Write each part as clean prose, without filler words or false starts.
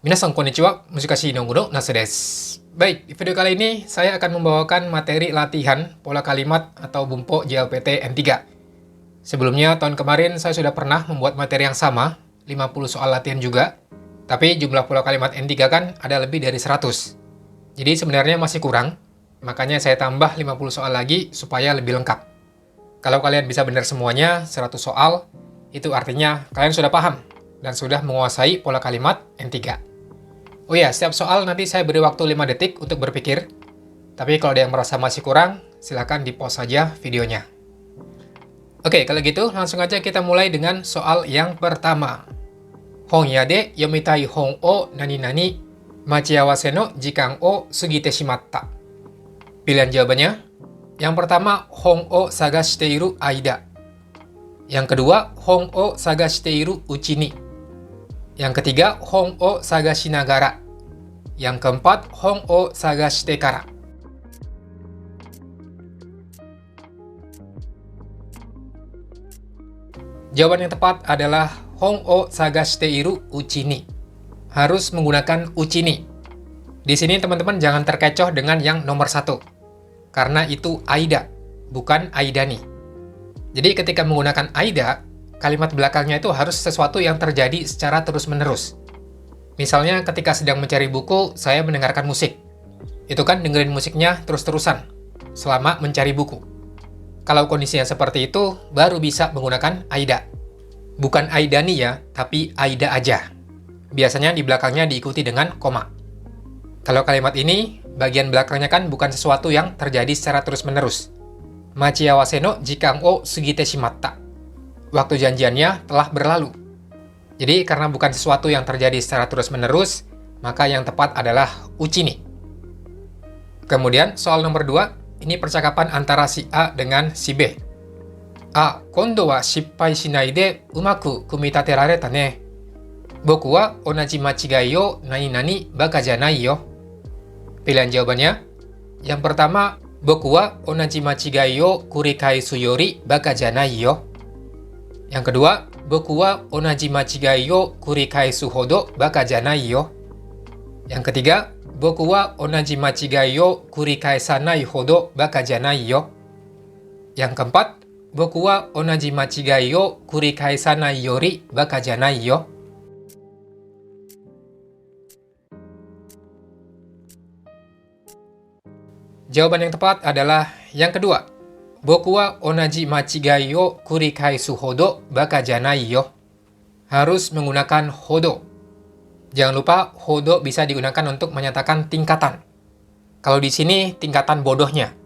Minasan konnichiwa, Mushikashi no Guro Nasu desu. Baik, di video kali ini saya akan membawakan materi latihan pola kalimat atau bumpo JLPT N3. Sebelumnya, tahun kemarin saya sudah pernah membuat materi yang sama, 50 soal latihan juga, tapi jumlah pola kalimat N3 kan ada lebih dari 100. Jadi sebenarnya masih kurang, makanya saya tambah 50 soal lagi supaya lebih lengkap. Kalau kalian bisa benar semuanya, 100 soal, itu artinya kalian sudah paham dan sudah menguasai pola kalimat N3. Oh ya, setiap soal nanti saya beri waktu 5 detik untuk berpikir. Tapi kalau ada yang merasa masih kurang, silakan di-pause saja videonya. Oke, kalau gitu langsung aja kita mulai dengan soal yang pertama. Honya de yomitai hon o nani-nani machiawase no jikan o sugite shimatta. Pilihan jawabannya. Yang pertama, hon o sagashite iru aida. Yang kedua, hon o sagashite iru uchi ni. Yang ketiga, hon o sagashi nagara. Yang keempat, hon o sagashite kara. Jawaban yang tepat adalah hon o sagashite iru uchi ni. Harus menggunakan uchi ni. Di sini teman-teman jangan terkecoh dengan yang nomor 1. Karena itu aida, bukan aidani. Jadi ketika menggunakan aida, kalimat belakangnya itu harus sesuatu yang terjadi secara terus-menerus. Misalnya ketika sedang mencari buku, saya mendengarkan musik. Itu kan dengerin musiknya terus-terusan, selama mencari buku. Kalau kondisinya seperti itu, baru bisa menggunakan aida. Bukan aidani ya, tapi aida aja. Biasanya di belakangnya diikuti dengan koma. Kalau kalimat ini, bagian belakangnya kan bukan sesuatu yang terjadi secara terus-menerus. Machiawase no jikan o sugite shimatta. Waktu janjiannya telah berlalu. Jadi karena bukan sesuatu yang terjadi secara terus-menerus, maka yang tepat adalah uchi ni. Kemudian soal nomor 2, ini percakapan antara si A dengan si B. A, kondo wa shippai shinai de umaku kumitate rareta ne. Boku wa onaji machigai o nani-nani baka janai yo. Pilihan jawabannya. Yang pertama, boku wa onaji machigai o kurikaisu yori baka janai yo. Yang kedua, boku wa onaji machigai o kurikaisu hodo baka janai yo. Yang ketiga, boku wa onaji machigai o kurikaisanai hodo baka janai yo. Yang keempat, boku wa onaji machigai o kurikaisanai yori baka janai yo. Jawaban yang tepat adalah yang kedua. Boku wa onaji machigai o kurikaisu hodo baka janai yo. Harus menggunakan hodo. Jangan lupa, hodo bisa digunakan untuk menyatakan tingkatan. Kalau di sini, tingkatan bodohnya.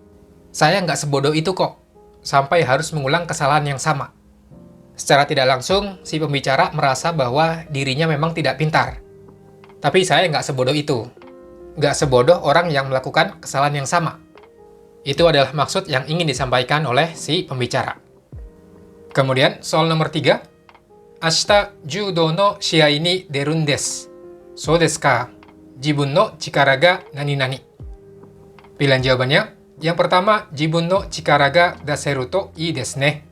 Saya nggak sebodoh itu kok, sampai harus mengulang kesalahan yang sama. Secara tidak langsung, si pembicara merasa bahwa dirinya memang tidak pintar. Tapi saya nggak sebodoh itu. Nggak sebodoh orang yang melakukan kesalahan yang sama. Itu adalah maksud yang ingin disampaikan oleh si pembicara. Kemudian, soal nomor 3. Ashita judo no shiai ni derun desu. So desu ka? Jibun no chikara ga nani-nani. Pilihan jawabannya. Yang pertama, jibun no chikara ga daseru to ii desu ne.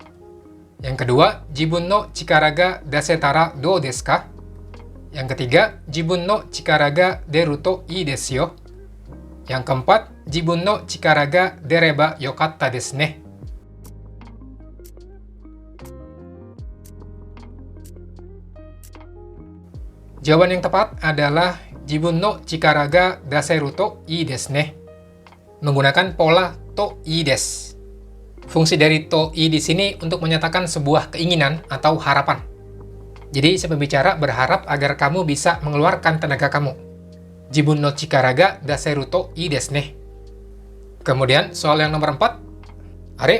Yang kedua, jibun no chikara ga dasetara dou desu ka? Yang ketiga, jibun no chikara ga deru to ii desu yo. Yang keempat, jibun no chikara ga dereba yokatta desu ne. Jawaban yang tepat adalah jibun no chikara ga daseru to ii desu ne. Menggunakan pola to ii desu. Fungsi dari to ii di sini untuk menyatakan sebuah keinginan atau harapan. Jadi si pembicara berharap agar kamu bisa mengeluarkan tenaga kamu. Jibun no chikara ga daseru to ii desu ne. Kemudian soal yang nomor 4. Are,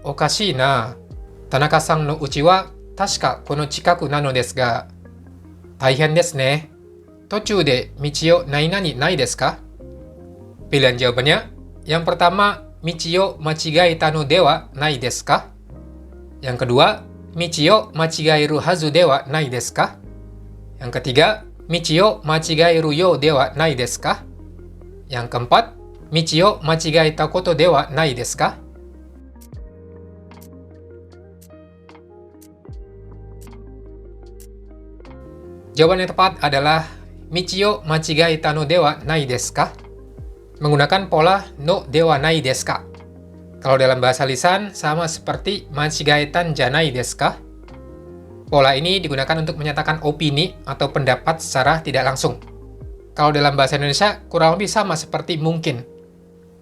okashii na. Tanaka-san no uchi wa tasuka kono chikaku nano desu ga, taihen desu ne. Tochuu de michi o nani-nani nai desu ka? Pilihan jawabannya. Yang pertama, michi o machigaeta no de wa nai desu ka? Yang kedua, michi o machigaeru hazu de wa nai desu ka? Yang ketiga, michi o machigaeru you de wa nai desu ka? Yang keempat, michi o machigaeta koto de wa nai desu ka? Jawaban yang tepat adalah michi o machigaeta no dewa nai desu ka? Menggunakan pola no dewa nai desu ka. Kalau dalam bahasa lisan, sama seperti machigaetan janai desu ka? Pola ini digunakan untuk menyatakan opini atau pendapat secara tidak langsung. Kalau dalam bahasa Indonesia, kurang lebih sama seperti mungkin.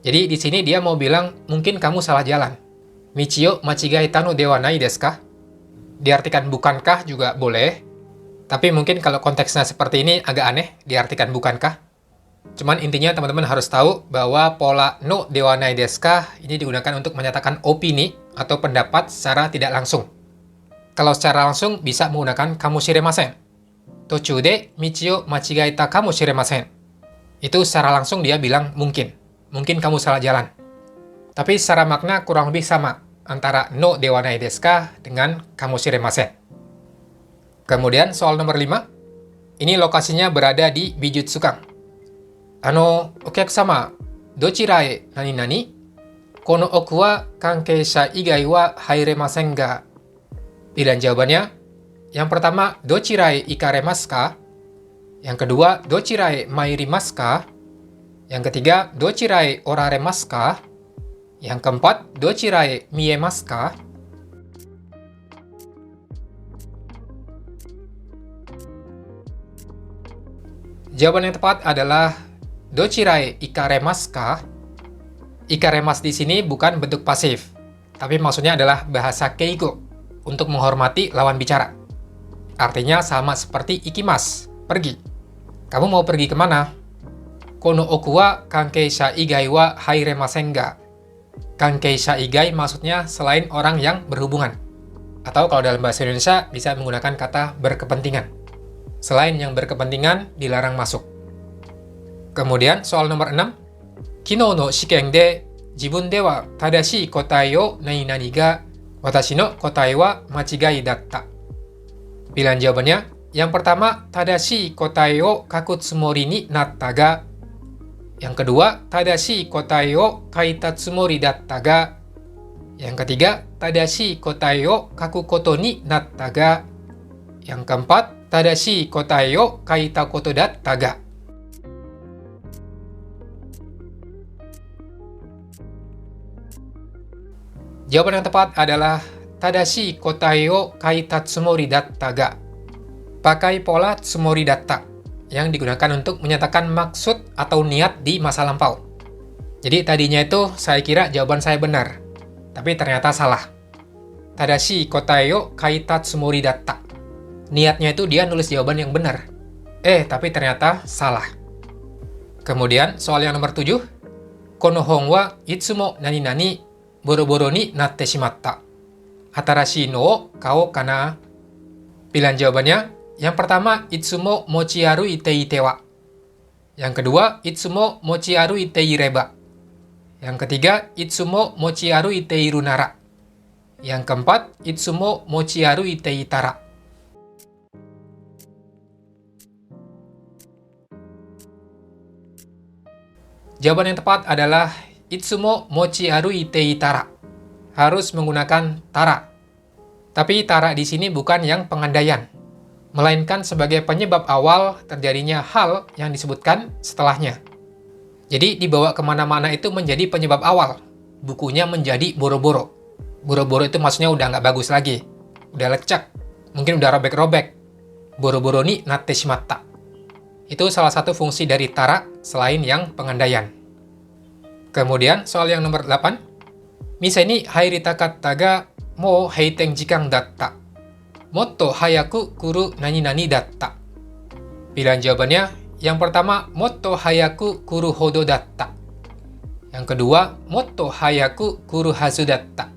Jadi di sini dia mau bilang, mungkin kamu salah jalan. Michi o machigaeta no dewa nai desu ka? Diartikan bukankah juga boleh. Tapi mungkin kalau konteksnya seperti ini agak aneh, diartikan bukankah. Cuman intinya teman-teman harus tahu bahwa pola no dewa nai desu ka ini digunakan untuk menyatakan opini atau pendapat secara tidak langsung. Kalau secara langsung bisa menggunakan kamoshiremasen. Tochū de michi o machigaeta kamoshiremasen. Itu secara langsung dia bilang mungkin. Mungkin kamu salah jalan. Tapi secara makna kurang lebih sama antara no dewa nai desu ka dengan kamoshiremasen. Kemudian soal nomor 5. Ini lokasinya berada di Bijutsukan. Okyakusama, dochira e nani-nani? Kono oku wa kankeisha igai wa hairemasen ga? Pilihan jawabannya, yang pertama, dochira e ikaremasu ka? Yang kedua, dochira e mairimasu ka? Yang ketiga, dochira e oraremasu ka? Yang keempat, dochira e miemasu ka? Jawaban yang tepat adalah dochira e ikaremasu ka? Ikaremas di sini bukan bentuk pasif, tapi maksudnya adalah bahasa keigo untuk menghormati lawan bicara. Artinya sama seperti ikimas, pergi. Kamu mau pergi kemana? Kono oku wa kankeisha igai wa hairemasen ga? Kankeisha igai maksudnya selain orang yang berhubungan. Atau kalau dalam bahasa Indonesia bisa menggunakan kata berkepentingan. Selain yang berkepentingan, dilarang masuk. Kemudian, soal nomor 6. Kino no shiken de, jibun de wa tadashii kotae o nani-nani ga, watashi no kotae wa machigai datta. Pilihan jawabannya, yang pertama, tadashii kotae o kaku tsumori ni natta ga. Yang kedua, tadashii kotae o kaita tsumori datta ga. Yang ketiga, tadashii kotae o kaku koto ni natta ga. Yang keempat, tadashii kotae o kaita koto datta ga. Jawaban yang tepat adalah tadashii kotae o kaita tsumori datta ga. Pakai pola tsumori datta yang digunakan untuk menyatakan maksud atau niat di masa lampau. Jadi tadinya itu saya kira jawaban saya benar, tapi ternyata salah. Tadashii kotae o kaita tsumori datta. Niatnya itu dia nulis jawaban yang benar. Tapi ternyata salah. Kemudian soal yang nomor 7. Kono hon wa itsumo nani-nani boro-boro ni natte shimatta. Atarashii no o kao kana? Pilihan jawabannya, yang pertama, itsumo mochi aruite ite wa. Yang kedua, itsumo mochi aruite ireba. Yang ketiga, itsumo mochi aruite iru nara. Yang keempat, itsumo mochi aruite itara. Jawaban yang tepat adalah itsumo mochi aruite itara. Harus menggunakan tara. Tapi tara di sini bukan yang pengandaian, melainkan sebagai penyebab awal terjadinya hal yang disebutkan setelahnya. Jadi dibawa kemana-mana itu menjadi penyebab awal. Bukunya menjadi boro-boro. Boro-boro itu maksudnya udah nggak bagus lagi. Udah lecek. Mungkin udah robek-robek. Boro-boro ni natte shimatta. Itu salah satu fungsi dari tara selain yang pengandaian. Kemudian soal yang nomor 8. Mise ni hairitakatta ga mou heiten jikan datta. Motto hayaku kuru nani-nani datta. Pilihan jawabannya, yang pertama, motto hayaku kuru hodo datta. Yang kedua, motto hayaku kuru hazu datta.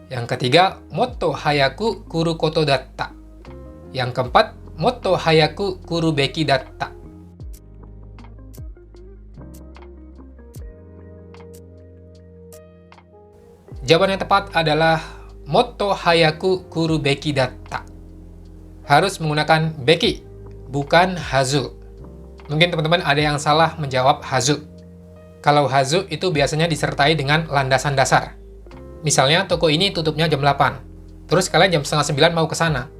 Yang ketiga, motto hayaku kuru koto datta. Yang keempat, motto hayaku kuru beki datta. Jawaban yang tepat adalah motto hayaku kuru beki datta. Harus menggunakan beki, bukan hazu. Mungkin teman-teman ada yang salah menjawab hazu. Kalau hazu itu biasanya disertai dengan landasan dasar. Misalnya toko ini tutupnya jam 8. Terus kalian jam setengah 9 mau ke sana.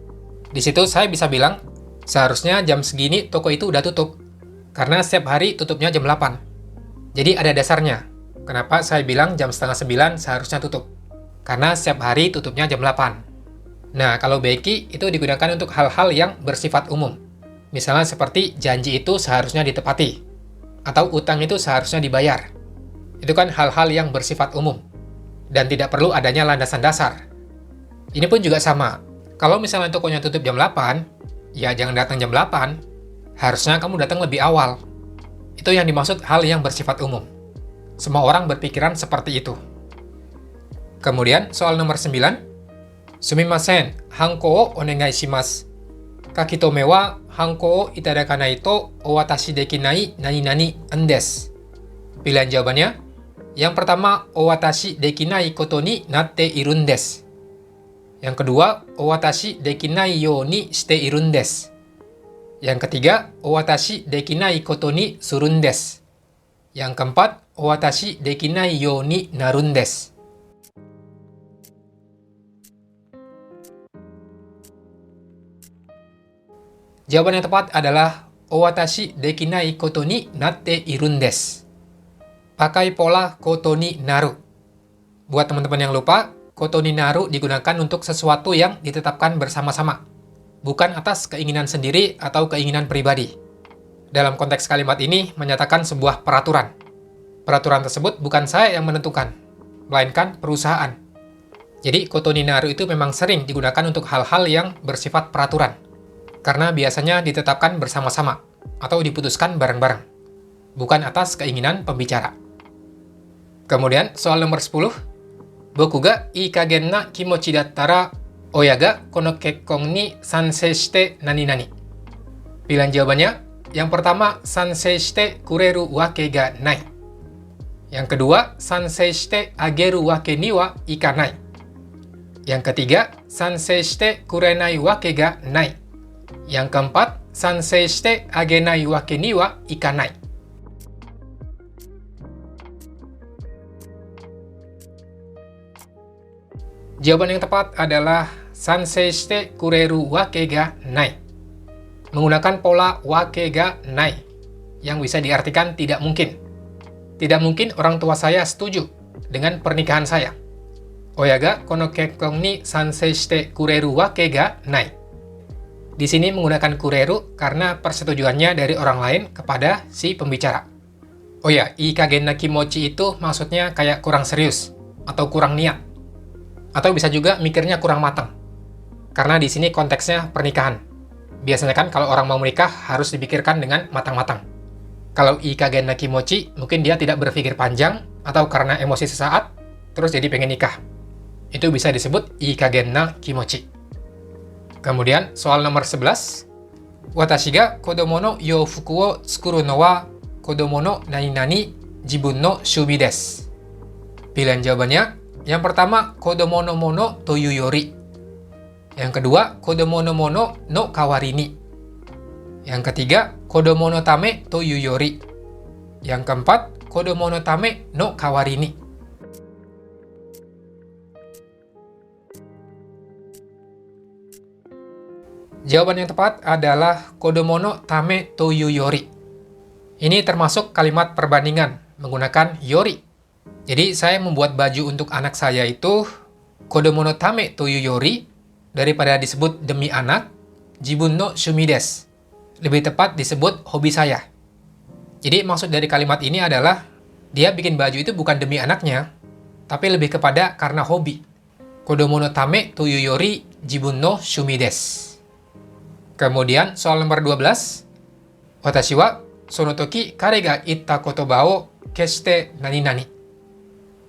Di situ saya bisa bilang, Seharusnya jam segini toko itu udah tutup, karena setiap hari tutupnya jam 8. Jadi ada dasarnya. Kenapa saya bilang jam setengah 9 seharusnya tutup? Karena setiap hari tutupnya jam 8. Nah, kalau Beiki itu digunakan untuk hal-hal yang bersifat umum. Misalnya seperti janji itu seharusnya ditepati, atau utang itu seharusnya dibayar. Itu kan hal-hal yang bersifat umum, dan tidak perlu adanya landasan dasar. Ini pun juga sama. Kalau misalnya tokonya tutup jam 8, ya jangan datang jam 8. Harusnya kamu datang lebih awal. Itu yang dimaksud hal yang bersifat umum. Semua orang berpikiran seperti itu. Kemudian, soal nomor 9. Sumimasen, hanko o onegai shimasu. Kakitome wa hanko o itadakanai to owatashi dekinai nani-nani en desu. Pilihan jawabannya, yang pertama, owatashi dekinai koto ni natte irun desu. Yang kedua, owatashi dekinai you ni shite irun desu. Yang ketiga, owatashi dekinai koto ni surun desu. Yang keempat, owatashi dekinai you ni narun desu. Jawaban yang tepat adalah owatashi dekinai koto ni natte irun desu. Pakai pola koto ni naru. Buat teman-teman yang lupa, koto ni naru digunakan untuk sesuatu yang ditetapkan bersama-sama, bukan atas keinginan sendiri atau keinginan pribadi. Dalam konteks kalimat ini menyatakan sebuah peraturan. Peraturan tersebut bukan saya yang menentukan, melainkan perusahaan. Jadi koto ni naru itu memang sering digunakan untuk hal-hal yang bersifat peraturan, karena biasanya ditetapkan bersama-sama atau diputuskan bareng-bareng, bukan atas keinginan pembicara. Kemudian soal nomor 10. Boku ga ii kagen na kimochi dattara oya ga kono kekkon ni sansei shite nani-nani. Pilihan jawabannya, yang pertama, sansei shite kureru wake ga nai. Yang kedua, sansei shite ageru wake ni wa ikanai. Yang ketiga, sansei shite kurenai wake ga nai. Yang keempat, sansei shite agenai wake ni wa ikanai. Jawaban yang tepat adalah sansei shite kureru wake ga nai. Menggunakan pola wake ga nai, yang bisa diartikan tidak mungkin. Tidak mungkin orang tua saya setuju dengan pernikahan saya. Oya ga kono kekkon ni sansei shite kureru wake ga nai. Di sini menggunakan kureru karena persetujuannya dari orang lain kepada si pembicara. Oh ya, ii kagen na kimochi itu maksudnya kayak kurang serius atau kurang niat. Atau bisa juga mikirnya kurang matang. Karena di sini konteksnya pernikahan. Biasanya kan kalau orang mau menikah harus dipikirkan dengan matang-matang. Kalau ii kagen na kimochi, mungkin dia tidak berpikir panjang atau karena emosi sesaat, terus jadi pengen nikah. Itu bisa disebut ii kagen na kimochi. Kemudian soal nomor 11. Watashi ga kodomo no youfuku wo tsukuru no wa kodomo no nani-nani jibun no shubi desu. Pilihan jawabannya, yang pertama, kodomo no mono toyu yori. Yang kedua, kodomo no mono no kawari ni. Yang ketiga, kodomo no tame toyu yori. Yang keempat, kodomo no tame no kawari ni. Jawaban yang tepat adalah kodomo no tame toyu yori. Ini termasuk kalimat perbandingan menggunakan yori. Jadi saya membuat baju untuk anak saya itu kodomo no tame toyu yori, daripada disebut demi anak, jibun no shumi desu. Lebih tepat disebut hobi saya. Jadi maksud dari kalimat ini adalah dia bikin baju itu bukan demi anaknya, tapi lebih kepada karena hobi. Kodomo no tame toyu yori jibun no shumi desu. Kemudian soal nomor 12. Watashi wa sono toki kare ga itta kotoba o keshite nani-nani.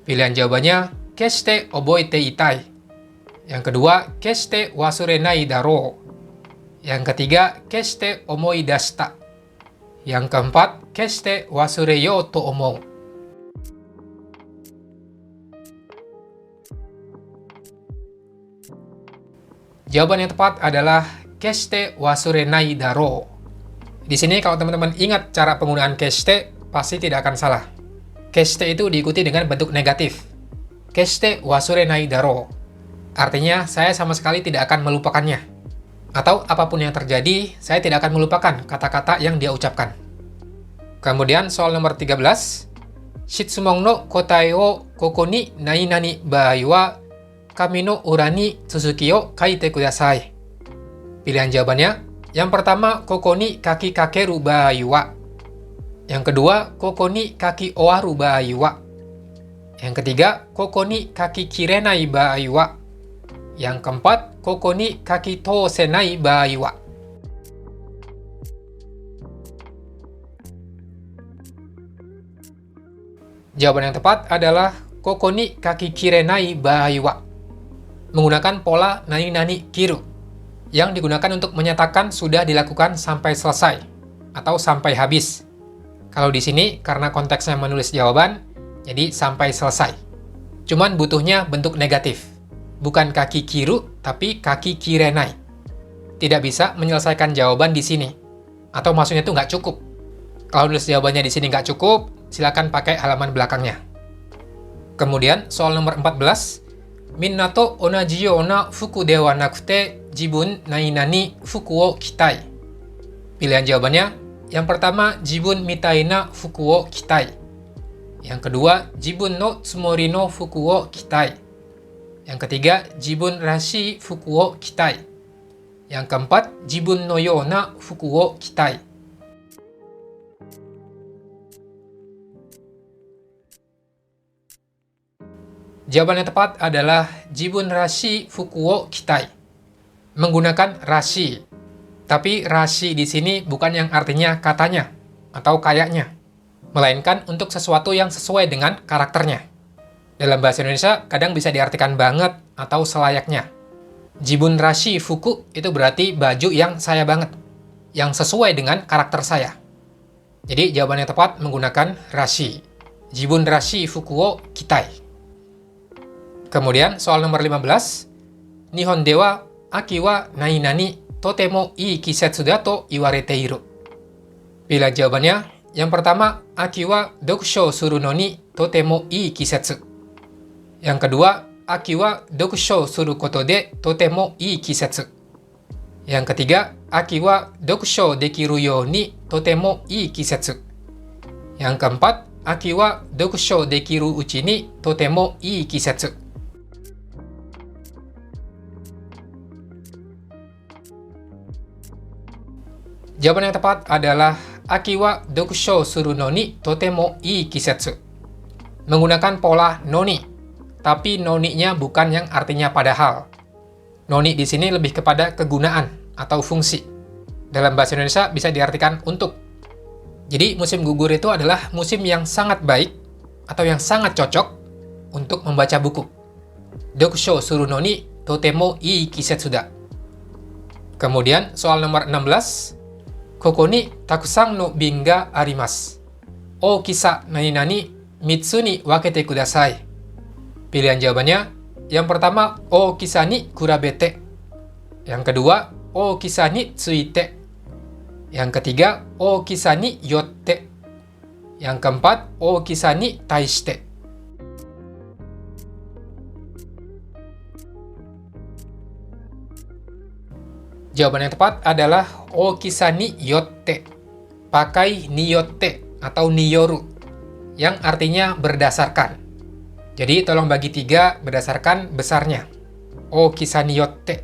Pilihan jawabannya, keshite oboete itai. Yang kedua, keshite wasurenai daro. Yang ketiga, keshite omoi dashita. Yang keempat, keshite wasureyo to omou. Jawaban yang tepat adalah keshite wasurenai daro. Di sini kalau teman-teman ingat cara penggunaan keshite, pasti tidak akan salah. Keshite itu diikuti dengan bentuk negatif. Keshite wasurenai daro. Artinya, saya sama sekali tidak akan melupakannya. Atau apapun yang terjadi, saya tidak akan melupakan kata-kata yang dia ucapkan. Kemudian soal nomor 13, Shitsumon no kotae o koko ni nani-nani baai wa kami no ura ni tsuzuki o kaite kudasai. Pilihan jawabannya, yang pertama, koko ni kaki kakeru baai wa. Yang kedua, koko ni kaki owaru baai wa. Yang ketiga, koko ni kaki kirenai baai wa. Yang keempat, koko ni kaki tousenai baai wa. Jawaban yang tepat adalah koko ni kaki kirenai baai wa. Menggunakan pola nani-nani kiru yang digunakan untuk menyatakan sudah dilakukan sampai selesai atau sampai habis. Kalau di sini karena konteksnya menulis jawaban, jadi sampai selesai. Cuman butuhnya bentuk negatif. Bukan kaki kiru, tapi kaki kirenai. Tidak bisa menyelesaikan jawaban di sini. Atau maksudnya itu nggak cukup. Kalau nulis jawabannya di sini nggak cukup, silakan pakai halaman belakangnya. Kemudian, soal nomor 14. Minna to onaji you na fuku de wa nakute jibun nani-nani fuku wo kitai. Pilihan jawabannya, yang pertama, jibun mitai na fuku wo kitai. Yang kedua, jibun no tsumori no fuku wo kitai. Yang ketiga, jibun rashi fuku wo kitai. Yang keempat, jibun no you na fuku wo kitai. Jawaban yang tepat adalah jibun rashi fuku wo kitai. Menggunakan rashi. Tapi rashi di sini bukan yang artinya katanya atau kayaknya, melainkan untuk sesuatu yang sesuai dengan karakternya. Dalam bahasa Indonesia, kadang bisa diartikan banget atau selayaknya. Jibun rashi fuku itu berarti baju yang saya banget, yang sesuai dengan karakter saya. Jadi jawaban yang tepat menggunakan rashi. Jibun rashi fuku wo kitai. Kemudian soal nomor 15. Nihon de wa aki wa nani-nani totemo ii kisetsu da to iwarete iru. Pilihan jawabannya, yang pertama, aki wa dokusho suru no ni totemo ii kisetsu. Yang kedua, aki wa dokusho suru koto de totemo ii kisetsu. Yang ketiga, aki wa dokusho dekiru you ni totemo ii kisetsu. Yang keempat, aki wa dokusho dekiru uchi ni totemo ii kisetsu. Jawaban yang tepat adalah aki wa dokusho suru no ni totemo ii kisetsu. Menggunakan pola noni. Tapi noni-nya bukan yang artinya padahal. Noni di sini lebih kepada kegunaan atau fungsi. Dalam bahasa Indonesia bisa diartikan untuk. Jadi musim gugur itu adalah musim yang sangat baik atau yang sangat cocok untuk membaca buku. Dokusho suru no ni totemo ii kisetsu da. Kemudian soal nomor 16. Koko ni takusang no bin ga arimasu. Ookisa nani-nani mitsu ni wakete kudasai. Pilihan jawabannya, yang pertama, ookisa ni kurabete. Yang kedua, ookisa ni tsuite. Yang ketiga, ookisa ni yotte. Yang keempat, ookisa ni taishite. Jawaban yang tepat adalah ookisa ni yotte. Pakai ni yotte atau niyoru, yang artinya berdasarkan. Jadi tolong bagi 3 berdasarkan besarnya. Ookisa ni yotte.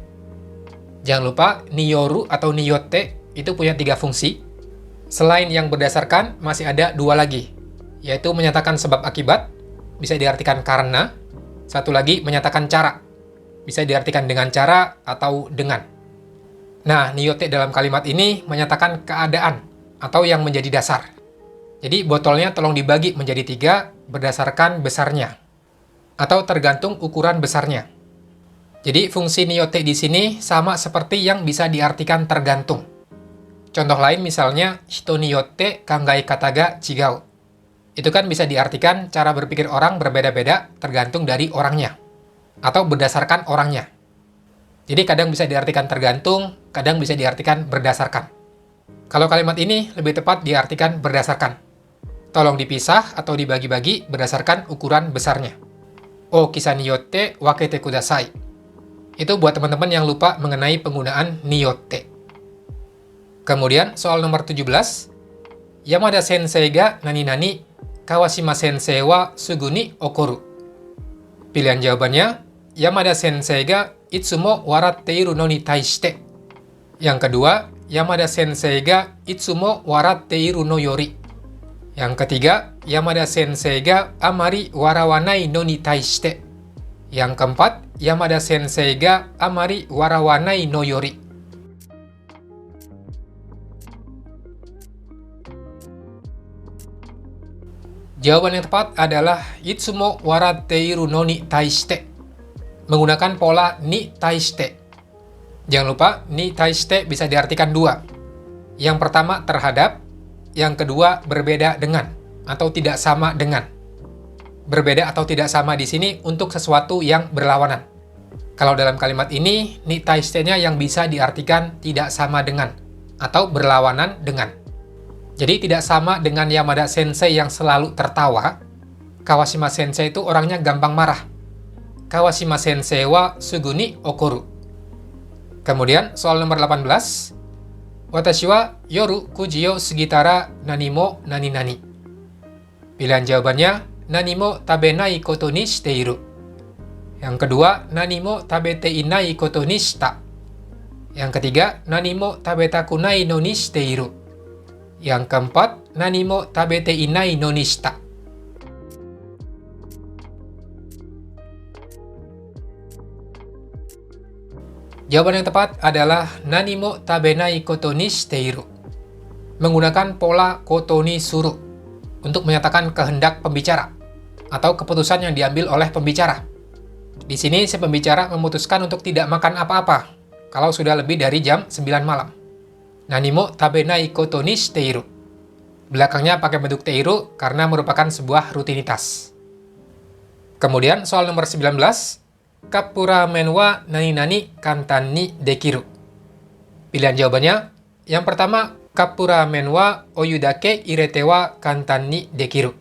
Jangan lupa, niyoru atau niyotte itu punya 3 fungsi. Selain yang berdasarkan, masih ada 2 lagi. Yaitu menyatakan sebab akibat, bisa diartikan karena. Satu lagi menyatakan cara. Bisa diartikan dengan cara atau dengan. Nah, niyotte dalam kalimat ini menyatakan keadaan atau yang menjadi dasar. Jadi botolnya tolong dibagi menjadi 3 berdasarkan besarnya. Atau tergantung ukuran besarnya. Jadi fungsi niyotte di sini sama seperti yang bisa diartikan tergantung. Contoh lain misalnya, hito ni yotte kangai kata ga chigau. Itu kan bisa diartikan cara berpikir orang berbeda-beda tergantung dari orangnya. Atau berdasarkan orangnya. Jadi kadang bisa diartikan tergantung, kadang bisa diartikan berdasarkan. Kalau kalimat ini lebih tepat diartikan berdasarkan. Tolong dipisah atau dibagi-bagi berdasarkan ukuran besarnya. Ookisa ni yotte wakete kudasai. Itu buat teman-teman yang lupa mengenai penggunaan niyotte. Kemudian soal nomor 17. Yamada sensei ga nani-nani, Kawashima sensei wa sugu ni okoru. Pilihan jawabannya, Yamada sensei ga itsumo waratte iru no ni taishite. Yang kedua, Yamada sensei ga itsumo waratte iru no yori. Yang ketiga, Yamada sensei ga amari warawanai no ni taishite. Yang keempat, Yamada sensei ga amari warawanai no yori. Jawaban yang tepat adalah itsumo waratte iru no ni taishite. Menggunakan pola ni taishite. Jangan lupa, ni taishite bisa diartikan dua. Yang pertama terhadap, yang kedua berbeda dengan, atau tidak sama dengan. Berbeda atau tidak sama di sini untuk sesuatu yang berlawanan. Kalau dalam kalimat ini, ni taishite-nya yang bisa diartikan tidak sama dengan, atau berlawanan dengan. Jadi tidak sama dengan Yamada Sensei yang selalu tertawa. Kawashima Sensei itu orangnya gampang marah. Kawashima Sensei wa sugu ni okoru. Kemudian soal nomor 18. Watashi wa yoru kuji o sugitara nani mo nani-nani. Pilihan jawabannya, nani mo tabenai koto ni shite iru. Yang kedua, nani mo tabete inai koto ni shita. Yang ketiga, nani mo tabetaku nai no ni shite iru. Yang keempat, nani mo tabete inai no ni shita. Jawaban yang tepat adalah nani mo tabenai koto ni shite iru. Menggunakan pola koto ni suru untuk menyatakan kehendak pembicara atau keputusan yang diambil oleh pembicara. Di sini si pembicara memutuskan untuk tidak makan apa-apa kalau sudah lebih dari jam 9 malam. Nani mo tabenai koto ni shite iru. Belakangnya pakai bentuk teiru karena merupakan sebuah rutinitas. Kemudian soal nomor 19. Kappura ramen wa nani-nani kantan ni dekiru. Pilihan jawabannya, yang pertama, kappura ramen wa oyu dake irete wa kantan ni dekiru.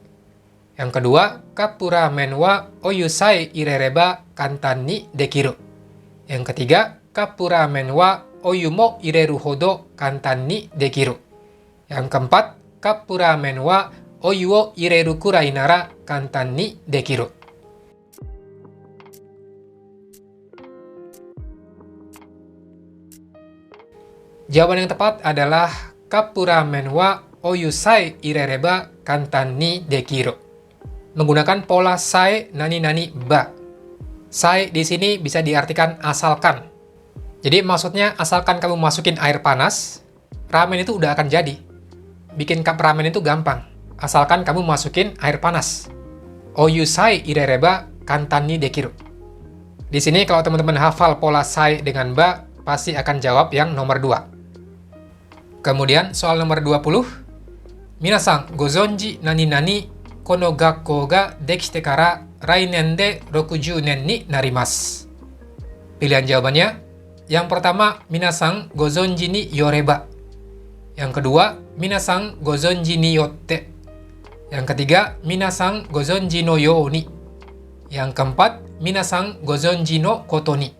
Yang kedua, kappura ramen wa oyu sae irereba kantan ni dekiru. Yang ketiga, kappura ramen wa oyu mo ireru hodo kantan ni dekiru. Yang keempat, kappura ramen wa oyu o ireru kurai nara kantan ni dekiru. Jawaban yang tepat adalah kappura ramen wa oyu sae irereba kantan ni dekiru. Menggunakan pola sae nani-nani ba. Sae di sini bisa diartikan asalkan. Jadi maksudnya asalkan kamu masukin air panas, ramen itu udah akan jadi. Bikin cup ramen itu gampang, asalkan kamu masukin air panas. Oyu sae irereba kantan ni dekiru. Di sini kalau teman-teman hafal pola sae dengan ba, pasti akan jawab yang nomor 2. Kemudian soal nomor 20. Minasan gozonji nani-nani kono gakkou ga dekite kara rainen de 60 nen ni narimasu. Pilihan jawabannya, yang pertama, minasan gozonji ni yoreba. Yang kedua, minasan gozonji ni yotte. Yang ketiga, minasan gozonji no you ni. Yang keempat, minasan gozonji no koto ni.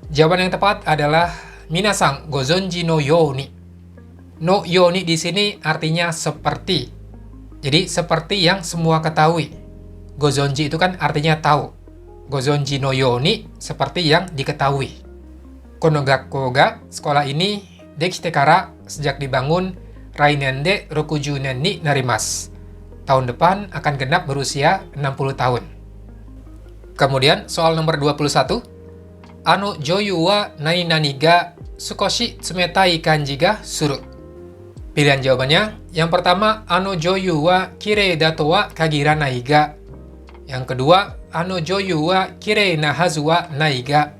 Jawaban yang tepat adalah minasan gozonji no you ni. No you ni di sini artinya seperti. Jadi seperti yang semua ketahui. Gozonji itu kan artinya tahu. Gozonji no you ni seperti yang diketahui. Kono gakkou ga, sekolah ini, dekite kara, sejak dibangun, rainen de 60 nen ni narimasu. Tahun depan akan genap berusia 60 tahun. Kemudian soal nomor 21. Ano joyu wa nani-nani ga sukoshi tsumetai kanji ga suru. Pilihan jawabannya, yang pertama, ano joyu wa kirei dato wa kagiranai ga. Yang kedua, ano joyu wa kirei na hazu wa nai ga.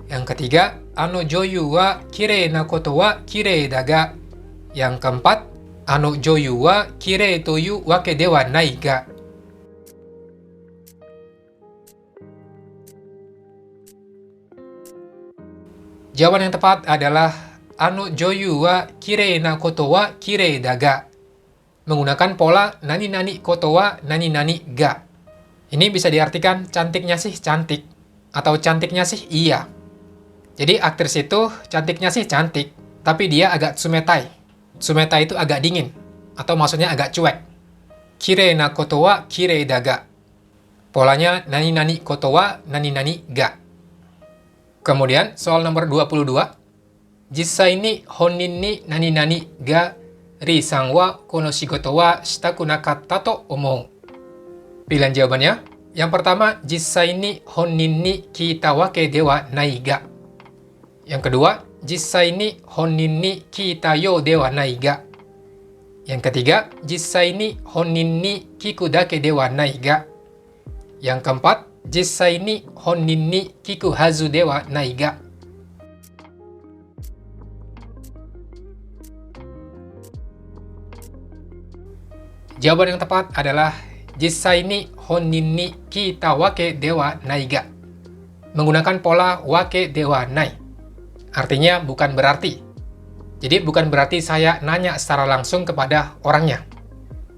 Yang ketiga, ano joyu wa kirei na koto wa kirei da ga. Yang keempat, ano joyu wa kirei toyu wake de wa nai ga. Jawaban yang tepat adalah ano joyu wa kirei na koto wa kirei da ga. menggunakan pola nani-nani koto wa nani-nani ga. Ini bisa diartikan cantiknya sih cantik, atau cantiknya sih iya. Jadi aktris itu cantiknya sih cantik, tapi dia agak tsumetai. Tsumetai itu agak dingin, atau maksudnya agak cuek. Kirei na koto wa kirei da ga. Polanya nani-nani koto wa nani-nani ga. Kemudian soal nomor 22. Jissai ni honnin ni nani-nani ga Ri-san wa kono shigoto wa shitaku nakatta to omou. Pilihan jawabannya. Yang pertama, jissai ni honnin ni kita wake de wa nai ga. Yang kedua, jissai ni honnin ni kita yo de wa nai ga. Yang ketiga, jissai ni honnin ni kiku dake de wa nai ga. Yang keempat, jissai ni honnin ni kiku hazu de wa nai ga. Jawaban yang tepat adalah jissai ni honnin ni kita wake de wa nai ga. Menggunakan pola wake de wa nai. Artinya bukan berarti. Jadi bukan berarti saya nanya secara langsung kepada orangnya.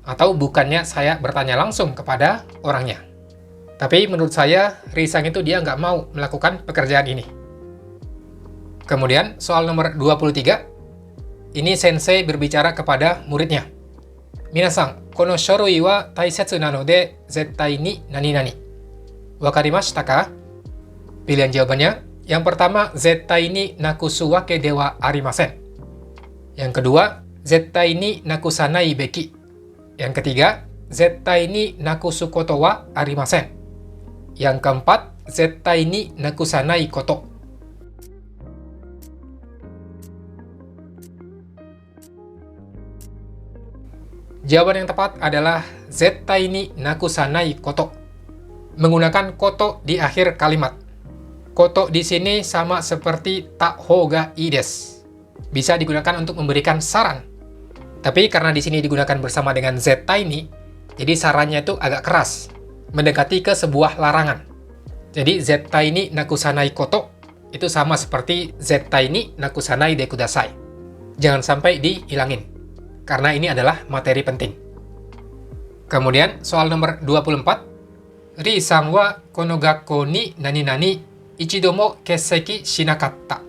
Atau bukannya saya bertanya langsung kepada orangnya. Tapi menurut saya, Ri-san itu dia nggak mau melakukan pekerjaan ini. Kemudian soal nomor 23. Ini sensei berbicara kepada muridnya. Minasan, kono shorui wa taisetsu nanode zettai ni nani-nani. Wakarimashita ka? Pilihan jawabannya. Yang pertama, zettai ni nakusu wake de wa arimasen. Yang kedua, zettai ni nakusanai beki. Yang ketiga, zettai ni nakusu koto wa arimasen. Yang keempat, zettai ni nakusanai koto. Jawaban yang tepat adalah zettai ni nakusanai koto. Menggunakan koto di akhir kalimat. Koto di sini sama seperti ta hoga ii desu. Bisa digunakan untuk memberikan saran. Tapi karena di sini digunakan bersama dengan zettai ni, jadi sarannya itu agak keras, mendekati ke sebuah larangan. Jadi zettai ni nakusanai koto itu sama seperti zettai ni nakusanai de kudasai. Jangan sampai dihilangin. Karena ini adalah materi penting. Kemudian soal nomor 24. Ri-san wa kono gakkou ni nani-nani ichido mo kesseki shinakatta.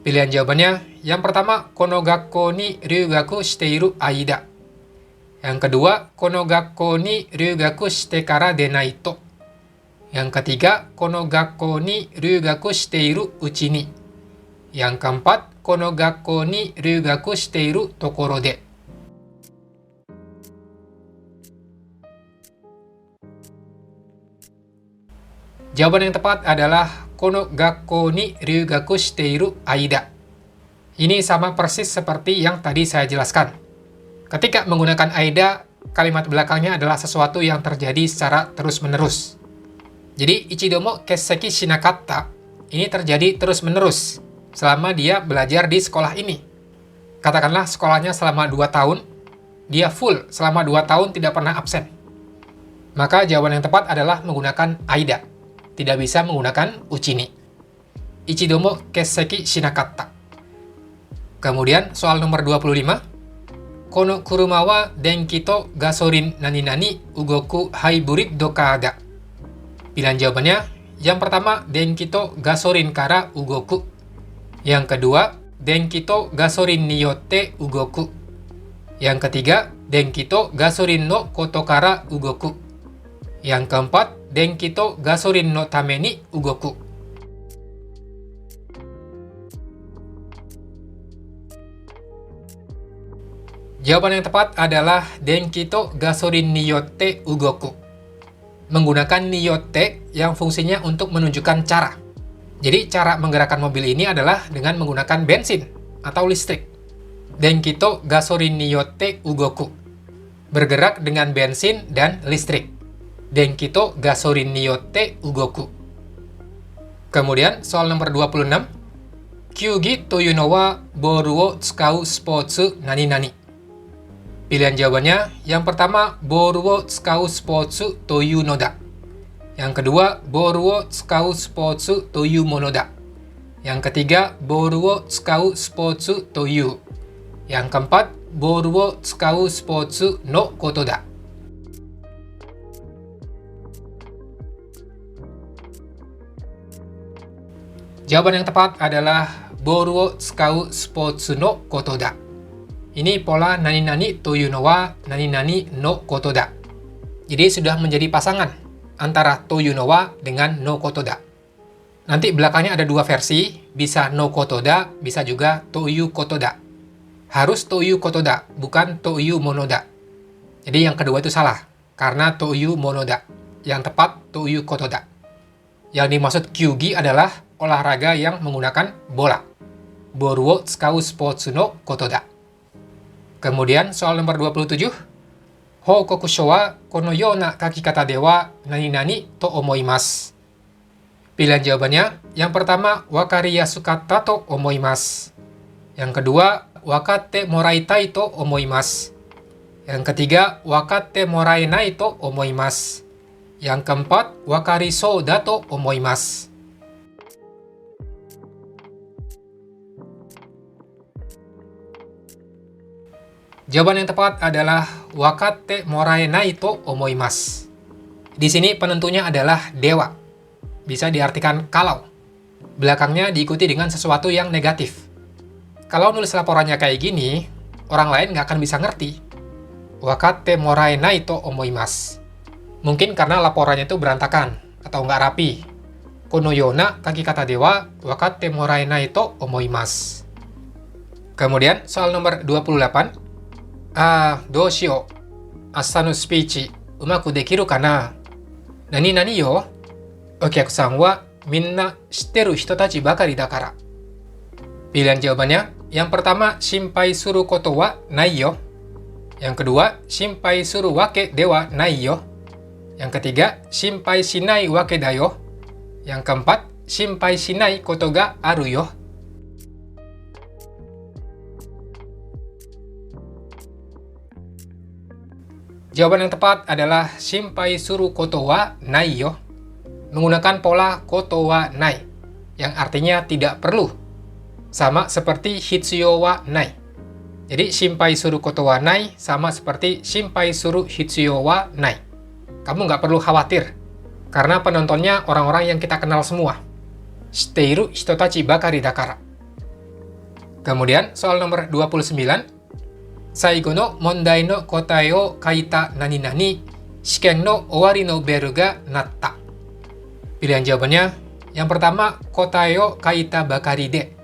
Pilihan jawabannya. Yang pertama, kono gakkou ni ryugaku shiteiru aida. Yang kedua, kono gakkou ni ryugaku shite kara denai to. Yang ketiga, kono gakkou ni ryugaku shiteiru uchi ni. Yang keempat, kono gakkou ni ryugaku shiteiru tokoro de. Jawaban yang tepat adalah kono gakkou ni ryugaku shiteiru aida. Ini sama persis seperti yang tadi saya jelaskan. Ketika menggunakan aida, kalimat belakangnya adalah sesuatu yang terjadi secara terus-menerus. Jadi, ichido mo kesseki shinakatta ini terjadi terus-menerus selama dia belajar di sekolah ini. Katakanlah sekolahnya selama 2 tahun, dia full selama 2 tahun tidak pernah absen. Maka jawaban yang tepat adalah menggunakan aida. Tidak bisa menggunakan uchi ni. Ichido mo kesseki shinakatta. Kemudian soal nomor 25. Kono kuruma wa denki to gasolin nani-nani ugoku hybrid ka ada. Pilihan jawabannya. Yang pertama, denki to gasolin kara ugoku. Yang kedua, denki to gasolin ni yotte ugoku. Yang ketiga, denki to gasolin no koto kara ugoku. Yang keempat, denki to gasolin no tame ni ugoku. Jawaban yang tepat adalah denki to gasolin ni yotte ugoku. Menggunakan ni yotte yang fungsinya untuk menunjukkan cara. Jadi cara menggerakkan mobil ini adalah dengan menggunakan bensin atau listrik. Denki to gasolin ni yotte ugoku. Bergerak dengan bensin dan listrik. Denki to gasolin ni yotte ugoku. Kemudian soal nomor 26. Kyugi to you no wa boru wo tsukau spotsu nani-nani. Pilihan jawabannya. Yang pertama, boru wo tsukau spotsu to you no da. Yang kedua, boru wo tsukau spotsu to you mono da. Yang ketiga, boru wo tsukau spotsu to you. Yang keempat, ボールを使うスポーツのことだ. Jawaban yang tepat adalah ボールを使うスポーツのことだ. Ini pola nani-nani to you no wa nani-nani no koto da. Jadi sudah menjadi pasangan antara to you no wa dengan no koto da. Nanti belakangnya ada dua versi, bisa no koto da, bisa juga to you koto da. Harus to you koto da, bukan to you mono da. Jadi yang kedua itu salah, karena to you mono da. Yang tepat to you koto da. Yang dimaksud kyugi adalah olahraga yang menggunakan bola. Boru wo tsukau spotsu no koto da. Kemudian soal nomor 27. Hokokusho wa kono you na kakikata de wa nani-nani to omoimasu. Pilihan jawabannya, yang pertama, wakari yasukatta to omoimasu. Yang kedua, wakatte moraitai to omoimasu. Yang ketiga, wakatte moraenai to omoimasu. Yang keempat, wakari sou da to omoimasu. Jawaban yang tepat adalah wakatte moraenai to omoimasu. Di sini penentunya adalah dewa. Bisa diartikan kalau. Belakangnya diikuti dengan sesuatu yang negatif. Kalau nulis laporannya kayak gini, orang lain nggak akan bisa ngerti. Wakatte moraenai to omoimasu. Mungkin karena laporannya itu berantakan atau nggak rapi. Kono yona kakikata de wa wakatte moraenai to omoimasu. Kemudian soal nomor 28. どうしよう。明日のスピーチ、うまくできるかな。何々よ。お客さんはみんな知ってる人たちばかりだから。Pilihan jawabannya, yang pertama, 心配することはないよ。Yang kedua, 心配するわけではないよ。Yang ketiga, 心配しないわけだよ。Yang keempat, 心配しないことがあるよ。Jawaban yang tepat adalah shinpai suru koto wa nai yo. Menggunakan pola koto wa nai, yang artinya tidak perlu. Sama seperti hitsuyo wa nai. Jadi shinpai suru koto wa nai sama seperti shinpai suru hitsuyo wa nai. Kamu nggak perlu khawatir, karena penontonnya orang-orang yang kita kenal semua. Shiteiru hitotachi bakari dakara. Kemudian soal nomor 29. 最後の問題の答えを書いた何々、試験の終わりのベルが鳴った. Pilihan jawabannya, yang pertama, 答えを書いたばかりで.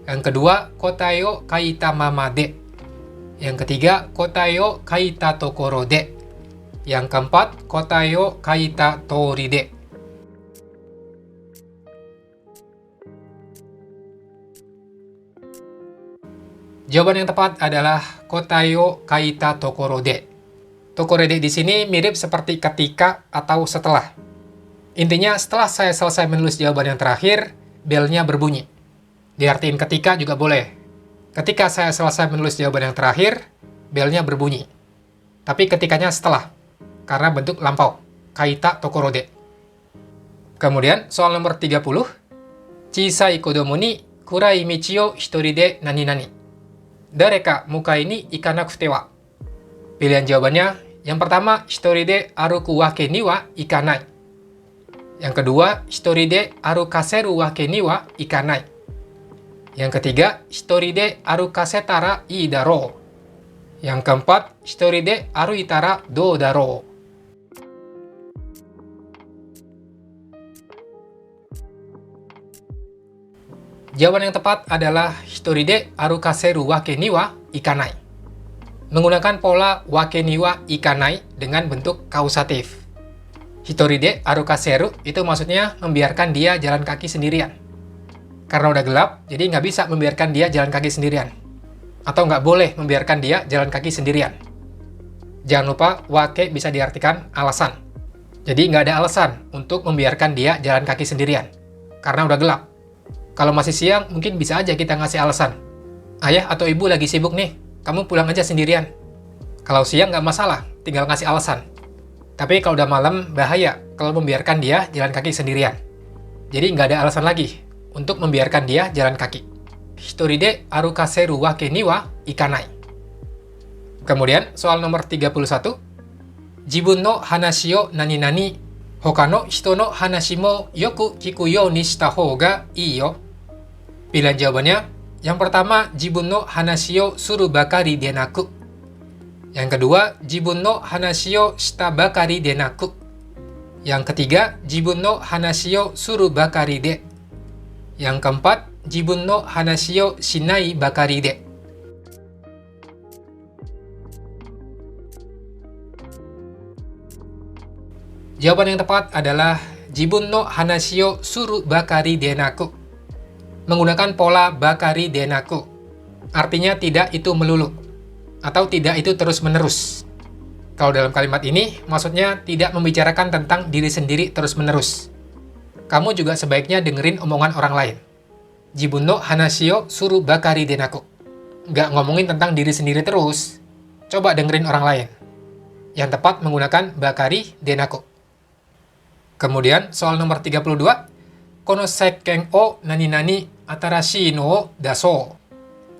Yang kedua, 答えを書いたままで. Yang ketiga, 答えを書いたところで. Yang keempat, 答えを書いた通りで. Jawaban yang tepat adalah kotai o kaita tokoro de. Tokoro de di sini mirip seperti ketika atau setelah. Intinya setelah saya selesai menulis jawaban yang terakhir, belnya berbunyi. Diartiin ketika juga boleh. Ketika saya selesai menulis jawaban yang terakhir, belnya berbunyi. Tapi ketikanya setelah, karena bentuk lampau. Kaita tokoro de. Kemudian soal nomor 30. Chisai kodomo ni kurai michi o hitori de nani-nani. Dareka mukai ni ikanakute wa. Pilihan jawabannya, yang pertama, hitori de aruku wake ni wa ikanai. Yang kedua, hitori de arukaseru wake ni wa ikanai. Yang ketiga, hitori de arukasetara ii daro. Yang keempat, hitori de aruitara dou daro. Jawaban yang tepat adalah hitori de arukaseru wake ni wa ikanai. Menggunakan pola wake ni wa ikanai dengan bentuk kausatif. Hitori de arukaseru itu maksudnya membiarkan dia jalan kaki sendirian. Karena udah gelap, jadi nggak bisa membiarkan dia jalan kaki sendirian. Atau nggak boleh membiarkan dia jalan kaki sendirian. Jangan lupa, wake bisa diartikan alasan. Jadi nggak ada alasan untuk membiarkan dia jalan kaki sendirian. Karena udah gelap. Kalau masih siang, mungkin bisa aja kita ngasih alasan. Ayah atau ibu lagi sibuk nih, kamu pulang aja sendirian. Kalau siang nggak masalah, tinggal ngasih alasan. Tapi kalau udah malam, bahaya kalau membiarkan dia jalan kaki sendirian. Jadi nggak ada alasan lagi untuk membiarkan dia jalan kaki. Hitori de arukaseru wake ni wa ikanai. Kemudian, soal nomor 31. Jibun no hanashi o nani-nani, hoka no hito no hanashi mo yoku kiku you ni shita hou ga ii yo. Pilihan jawabannya, yang pertama, jibun no hanashi o suru bakari de naku. Yang kedua, jibun no hanashi o shita bakari de naku. Yang ketiga, jibun no hanashi o suru bakari de. Yang keempat, jibun no hanashi o shinai bakari de. Jawaban yang tepat adalah jibun no hanashi o suru bakari denaku. Menggunakan pola bakari denaku. Artinya tidak itu melulu. Atau tidak itu terus-menerus. Kalau dalam kalimat ini, maksudnya tidak membicarakan tentang diri sendiri terus-menerus. Kamu juga sebaiknya dengerin omongan orang lain. Jibun no hanashi o suru bakari denaku. Nggak ngomongin tentang diri sendiri terus. Coba dengerin orang lain. Yang tepat menggunakan bakari denaku. Kemudian, soal nomor 32. Kono sekken o nani-nani atarashii no o dasou.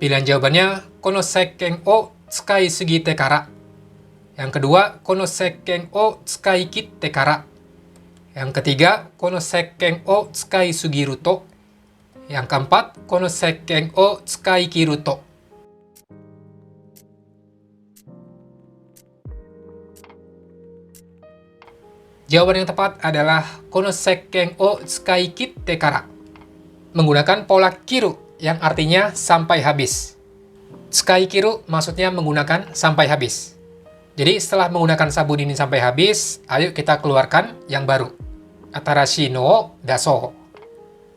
Pilihan jawabannya, kono sekken o tsukai sugite kara. Yang kedua, kono sekken o tsukai kitte kara. Yang ketiga, kono sekken o tsukai sugiru to. Yang keempat, kono sekken o tsukai kiru to. Jawaban yang tepat adalah kono sekken o tsukai kitte kara. Menggunakan pola kiru yang artinya sampai habis. Tsukai kiru maksudnya menggunakan sampai habis. Jadi setelah menggunakan sabun ini sampai habis, ayo kita keluarkan yang baru. Atarashii no o dasou.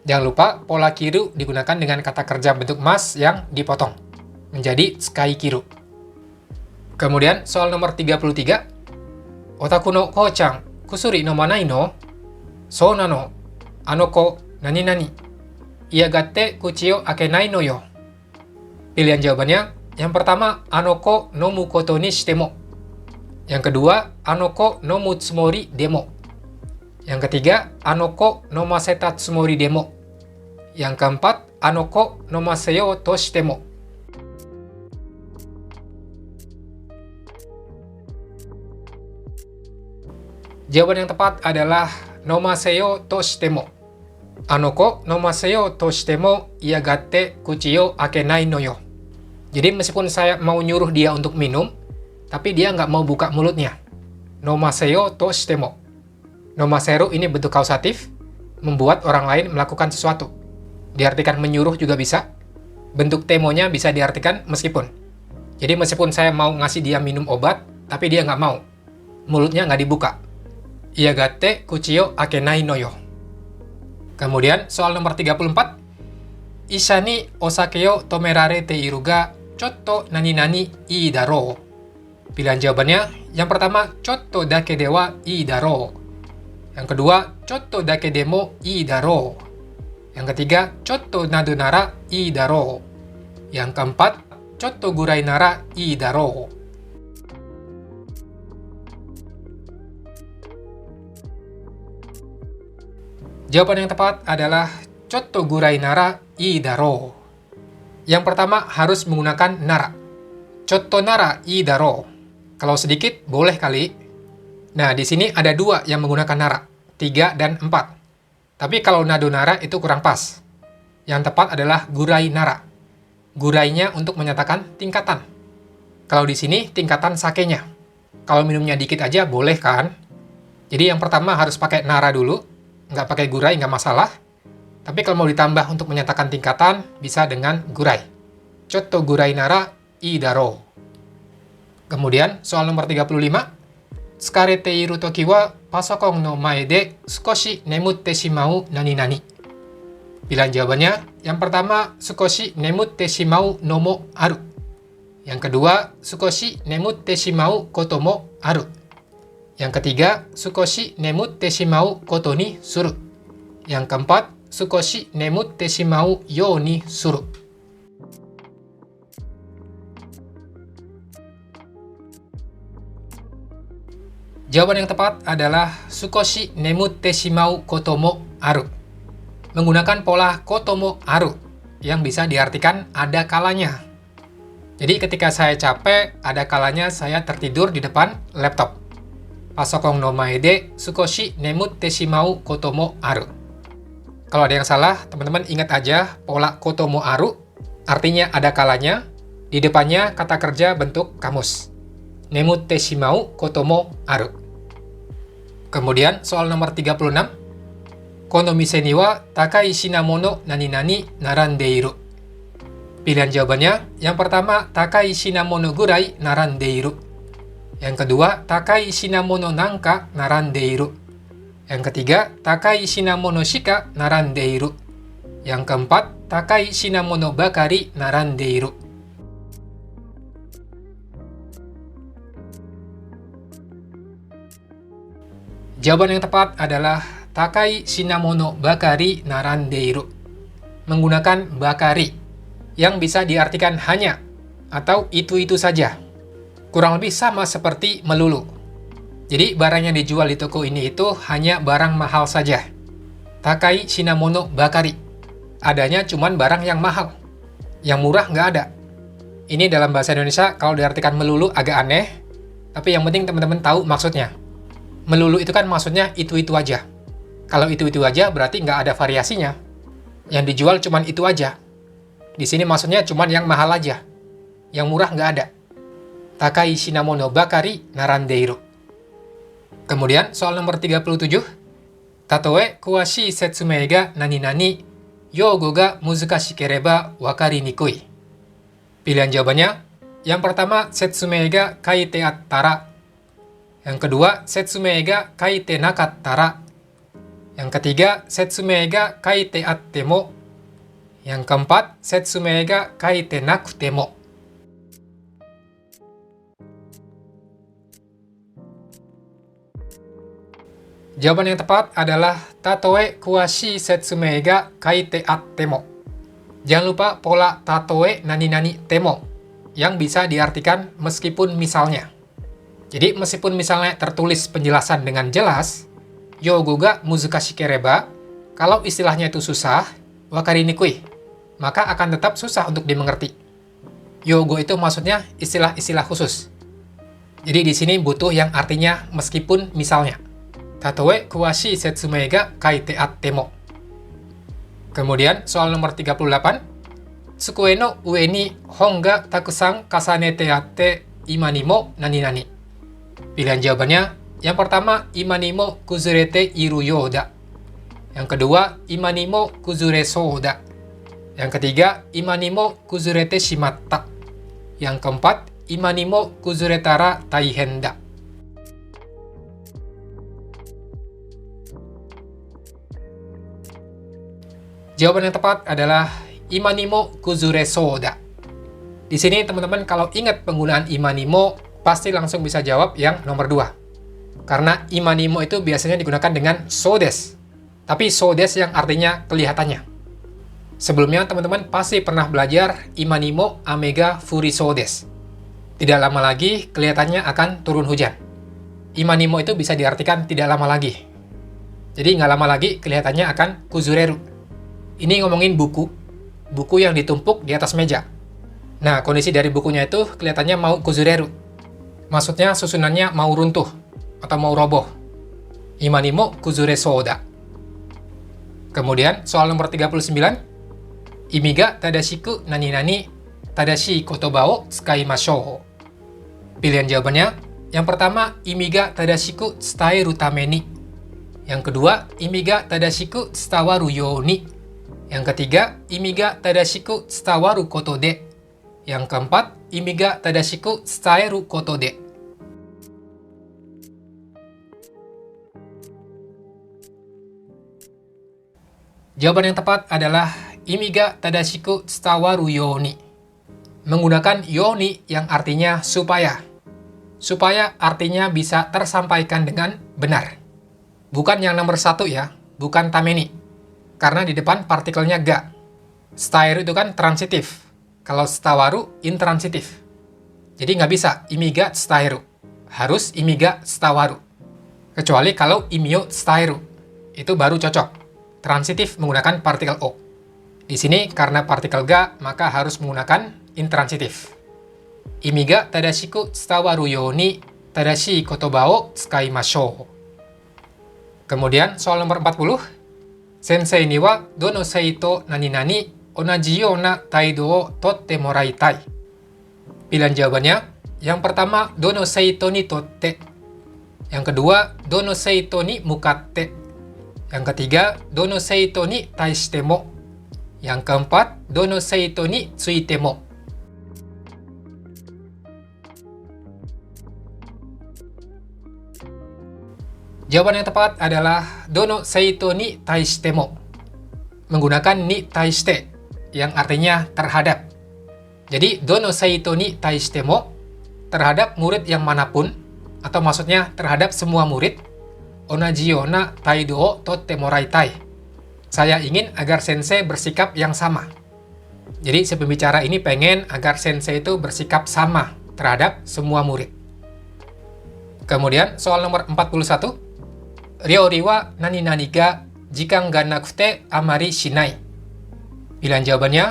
Jangan lupa pola kiru digunakan dengan kata kerja bentuk mas yang dipotong. Menjadi tsukai kiru. Kemudian soal nomor 33. Otaku no ko-chan kusuri nomanai no? Sou nano. Anoko nani-nani. Iagatte kuchi o akenai no yo. Pilihan jawabannya, yang pertama, anoko nomu koto ni shite mo. Yang kedua, anoko nomu tsumori demo. Yang ketiga, anoko nomaseta tsumori demo. Yang keempat, anoko nomaseo to shite mo. Jawaban yang tepat adalah nomaseo to shite mo. Anoko nomaseo to shite mo iagatte kuchi o akenai no yo. Jadi meskipun saya mau nyuruh dia untuk minum, tapi dia nggak mau buka mulutnya. Nomaseo to shite mo. Nomaseru ini bentuk kausatif, membuat orang lain melakukan sesuatu. Diartikan menyuruh juga bisa. Bentuk temonya bisa diartikan meskipun. Jadi meskipun saya mau ngasih dia minum obat, tapi dia nggak mau. Mulutnya nggak dibuka. Iagatte kuchi o akenai no yo. Kemudian soal nomor 34. Isha ni osake o tomerarete iru ga chotto nani-nani ii daro. Pilihan jawabannya, yang pertama, chotto dake de wa ii daro. Yang kedua, chotto dake de mo ii daro. Yang ketiga, chotto nado nara ii daro. Yang keempat, chotto gurai nara ii daro. Jawaban yang tepat adalah chotto gurai nara ii daro. Yang pertama harus menggunakan nara. Chotto nara ii daro. Kalau sedikit boleh kali. Nah, di sini ada dua yang menggunakan nara, 3 dan 4. Tapi kalau nado nara itu kurang pas. Yang tepat adalah gurai nara. Gurainya untuk menyatakan tingkatan. Kalau di sini tingkatan sakenya. Kalau minumnya dikit aja boleh kan? Jadi yang pertama harus pakai nara dulu. Nggak pakai gurai, nggak masalah. Tapi kalau mau ditambah untuk menyatakan tingkatan, bisa dengan gurai. Chotto gurai nara ii daro. Kemudian, soal nomor 35. Tsukarete iru toki wa pasokon no mae de sukoshi nemutte shimau nani-nani. Pilihan jawabannya, yang pertama, sukoshi nemutte shimau no mo aru. Yang kedua, sukoshi nemutte shimau koto mo aru. Yang ketiga, sukoshi nemutte shimau koto ni suru. Yang keempat, sukoshi nemutte shimau you ni suru. Jawaban yang tepat adalah sukoshi nemutte shimau koto mo aru. Menggunakan pola koto mo aru yang bisa diartikan ada kalanya. Jadi ketika saya capek, ada kalanya saya tertidur di depan laptop. Pasokong no mae de sukoshi nemutte shimau koto mo aru. Kalau ada yang salah, teman-teman ingat aja pola koto mo aru, artinya ada kalanya, di depannya kata kerja bentuk kamus. Nemutte shimau koto mo aru. Kemudian soal nomor 36. Kono mise ni wa takai shinamono nani-nani narandeiru. Pilihan jawabannya, yang pertama, takai shinamono gurai narandeiru. Yang kedua, takai shinamono nanka narandeiru. Yang ketiga, takai shinamono shika narandeiru. Yang keempat, takai shinamono bakari narandeiru. Jawaban yang tepat adalah takai shinamono bakari narandeiru. Menggunakan bakari yang bisa diartikan hanya atau itu-itu saja. Kurang lebih sama seperti melulu. Jadi barang yang dijual di toko ini itu hanya barang mahal saja. Takai shinamono bakari. Adanya cuman barang yang mahal. Yang murah nggak ada. Ini dalam bahasa Indonesia kalau diartikan melulu agak aneh, tapi yang penting teman-teman tahu maksudnya. Melulu itu kan maksudnya itu-itu aja. Kalau itu-itu aja berarti nggak ada variasinya. Yang dijual cuman itu aja. Di sini maksudnya cuman yang mahal aja. Yang murah nggak ada. Takai shinamono bakari narandeiru. Kemudian soal nomor 37. Tatoe kuwashii setsumei ga nani-nani, yogo ga muzukashikereba wakari nikui. Pilihan jawabannya, yang pertama setsumei ga kaite attara. Yang kedua, setsumei ga kaite nakattara. Yang ketiga, setsumei ga kaite attemo. Yang keempat, setsumei ga kaite nakute mo. Jawaban yang tepat adalah tatoe kuwashii setsumei ga kaite atte mo. Jangan lupa pola tatoe nani-nani temo yang bisa diartikan meskipun misalnya. Jadi meskipun misalnya tertulis penjelasan dengan jelas, yogo ga muzukashikereba, kalau istilahnya itu susah, wakari nikui, maka akan tetap susah untuk dimengerti. Yogo itu maksudnya istilah-istilah khusus. Jadi di sini butuh yang artinya meskipun misalnya. Tatoe kuwashii setsumei ga kaite atte mo. Kemudian soal nomor 38. Tsukue no ue ni hon ga takusan kasanete atte ima ni mo nani-nani. Pilihan jawabannya, yang pertama, ima ni mo kuzurete iru you da. Yang kedua, ima ni mo kuzure sou da. Yang ketiga, ima ni mo kuzurete shimatta. Yang keempat, ima ni mo kuzuretara taihen da. Jawaban yang tepat adalah ima ni mo kuzure sou da. Di sini teman-teman kalau ingat penggunaan ima ni mo, pasti langsung bisa jawab yang nomor 2. Karena ima ni mo itu biasanya digunakan dengan so des. Tapi so des yang artinya kelihatannya. Sebelumnya teman-teman pasti pernah belajar ima ni mo amega furi so des. Tidak lama lagi kelihatannya akan turun hujan. Ima ni mo itu bisa diartikan tidak lama lagi. Jadi nggak lama lagi kelihatannya akan kuzureru. Ini ngomongin buku yang ditumpuk di atas meja. Nah, kondisi dari bukunya itu kelihatannya mau kuzureru. Maksudnya susunannya mau runtuh atau mau roboh. Ima ni mo kuzure sou da. Kemudian soal nomor 39. Imi ga tadashiku nani-nani tadashii kotoba o tsukaimashou. Pilihan jawabannya, yang pertama, imi ga tadashiku tsutaeru tame ni. Yang kedua, imi ga tadashiku tsutawaru you ni. Yang ketiga, imi ga tadashiku tsutawaru koto de. Yang keempat, imi ga tadashiku tsutaeru koto de. Jawaban yang tepat adalah imi ga tadashiku tsutawaru you ni. Menggunakan you ni yang artinya supaya. Supaya artinya bisa tersampaikan dengan benar. Bukan yang nomor 1 ya, bukan tameni. Karena di depan partikelnya ga. Tsutaeru itu kan transitif. Kalau tsutawaru, intransitif. Jadi nggak bisa imi ga tsutaeru. Harus imi ga tsutawaru. Kecuali kalau imi yo tsutaeru. Itu baru cocok. Transitif menggunakan partikel o. Di sini karena partikel ga, maka harus menggunakan intransitif. Imi ga tadashiku tsutawaru you ni tadashii kotoba o tsukaimashou. Kemudian soal nomor 40. Sensei ni wa dono sei to nani-nani onaji you na taido o totte moraitai. Pilihan jawabannya, yang pertama dono sei to ni totte. Yang kedua, dono sei to ni mukatte. Yang ketiga, dono sei to ni taishite mo. Yang keempat, dono sei to ni tsuite mo. Jawaban yang tepat adalah dono seito ni taishite mo. Menggunakan ni taishite yang artinya terhadap. Jadi dono seito ni taishite mo terhadap murid yang manapun, atau maksudnya terhadap semua murid. Onaji yo na taido o totte moraitai. Saya ingin agar sensei bersikap yang sama. Jadi si pembicara ini pengen agar sensei itu bersikap sama terhadap semua murid. Kemudian soal nomor 41. Ryori wa nani-nani ga jikan ga nakute amari shinai. Pilihan jawabannya,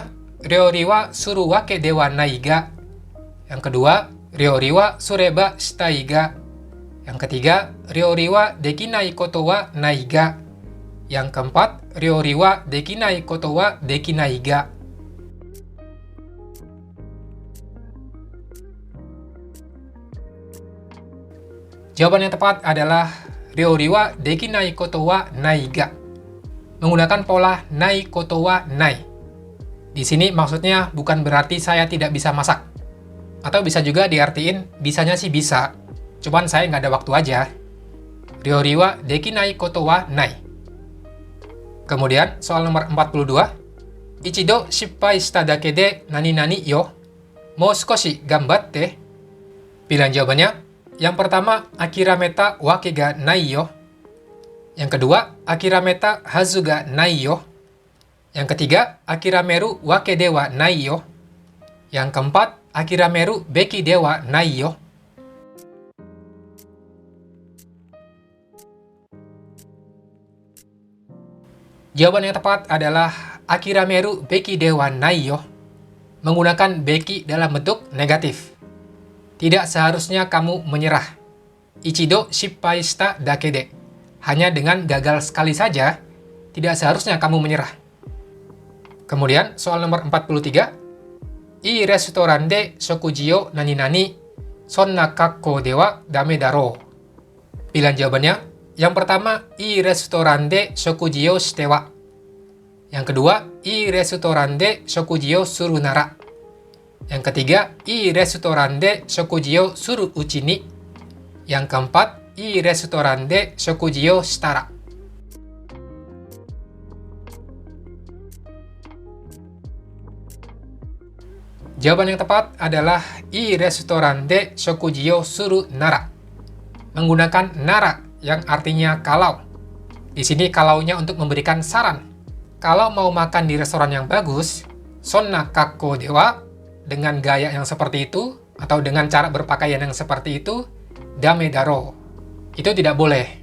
ryori wa suru wake de wa nai ga. Yang kedua, ryori wa sureba shitai ga. Yang ketiga, ryori wa dekinai koto wa nai ga. Yang keempat, ryori wa dekinai koto wa dekinai ga. Jawaban yang tepat adalah ryori wa dekinai koto wa nai ga. Menggunakan pola nai koto wa nai. Di sini maksudnya bukan berarti saya tidak bisa masak. Atau bisa juga diartiin bisanya sih bisa, cuman saya nggak ada waktu aja. Ryori wa dekinai koto wa nai. Kemudian soal nomor 42. Ichido shippai shita dake de nani-nani yo. Mou sukoshi gambatte. Pilihan jawabannya, yang pertama, akirameta wake ga nai yo. Yang kedua, akirameta hazu ga nai yo. Yang ketiga, akirameru wake de wa nai yo. Yang keempat, akirameru beki de wa nai yo. Jawaban yang tepat adalah akirameru beki de wa nai yo. Menggunakan beki dalam bentuk negatif. Tidak seharusnya kamu menyerah. Ichido shippai shita dake de. Hanya dengan gagal sekali saja, tidak seharusnya kamu menyerah. Kemudian, soal nomor 43. Ii restoran de shokuji o nani-nani, sonna kakko de wa dame daro. Pilihan jawabannya, yang pertama, ii restoran de shokuji o shite wa. Yang kedua, ii restoran de shokuji o suru nara. Yang ketiga, ii restoran de shokuji o suru uchi ni. Yang keempat, ii restoran de shokuji o shitara. Jawaban yang tepat adalah ii restoran de shokuji o suru nara. Menggunakan nara yang artinya kalau. Di sini kalaunya untuk memberikan saran. Kalau mau makan di restoran yang bagus, sonna kakko de wa, dengan gaya yang seperti itu, atau dengan cara berpakaian yang seperti itu, dame daro. Itu tidak boleh.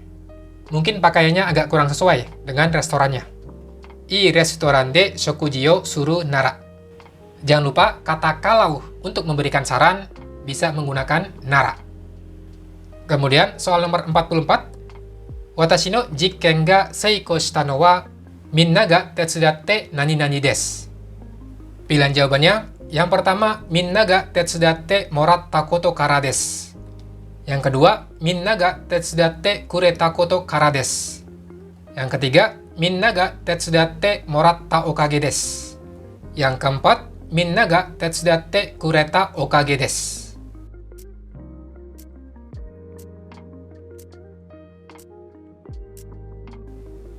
Mungkin pakaiannya agak kurang sesuai dengan restorannya. Ii restoran de shokuji o suru nara. Jangan lupa kata kalau untuk memberikan saran bisa menggunakan nara. Kemudian soal nomor 44. Watashi no jikken ga seiko shita no wa minna ga tetsudatte nani-nani desu. Pilihan jawabannya, yang pertama, minna ga tetsudatte moratta koto kara desu. Yang kedua, minna ga tetsudatte kureta koto kara desu. Yang ketiga, minna ga tetsudatte moratta okage desu. Yang keempat, minna ga tetsudatte kureta okage desu.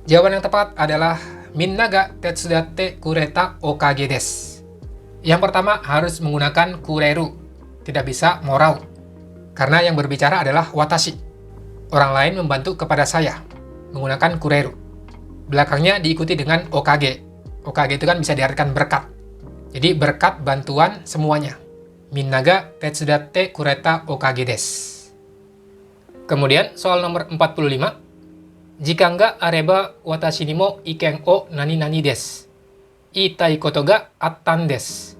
Jawaban yang tepat adalah minna ga tetsudatte kureta okage desu. Yang pertama harus menggunakan kureru, tidak bisa morau. Karena yang berbicara adalah watashi. Orang lain membantu kepada saya, menggunakan kureru. Belakangnya diikuti dengan okage. Okage itu kan bisa diartikan berkat. Jadi berkat bantuan semuanya. Minna ga tetsudatte kureta okage desu. Kemudian soal nomor 45. Jikan ga areba watashi ni mo iken o nani-nani desu. Iitai koto ga attan desu.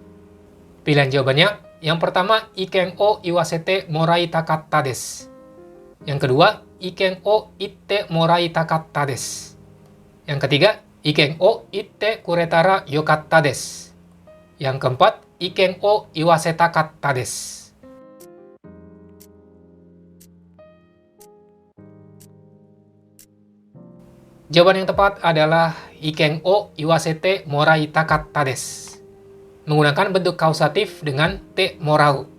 Pilihan jawabannya, Yang pertama, iken o iwasete morai takatta desu. Yang kedua, iken o itte morai takatta desu. Yang ketiga, iken o itte kuretara yokatta desu. Yang keempat, iken o iwasetakatta desu. Jawaban yang tepat adalah iken o iwasete morai takatta desu. Menggunakan bentuk kausatif dengan te morau.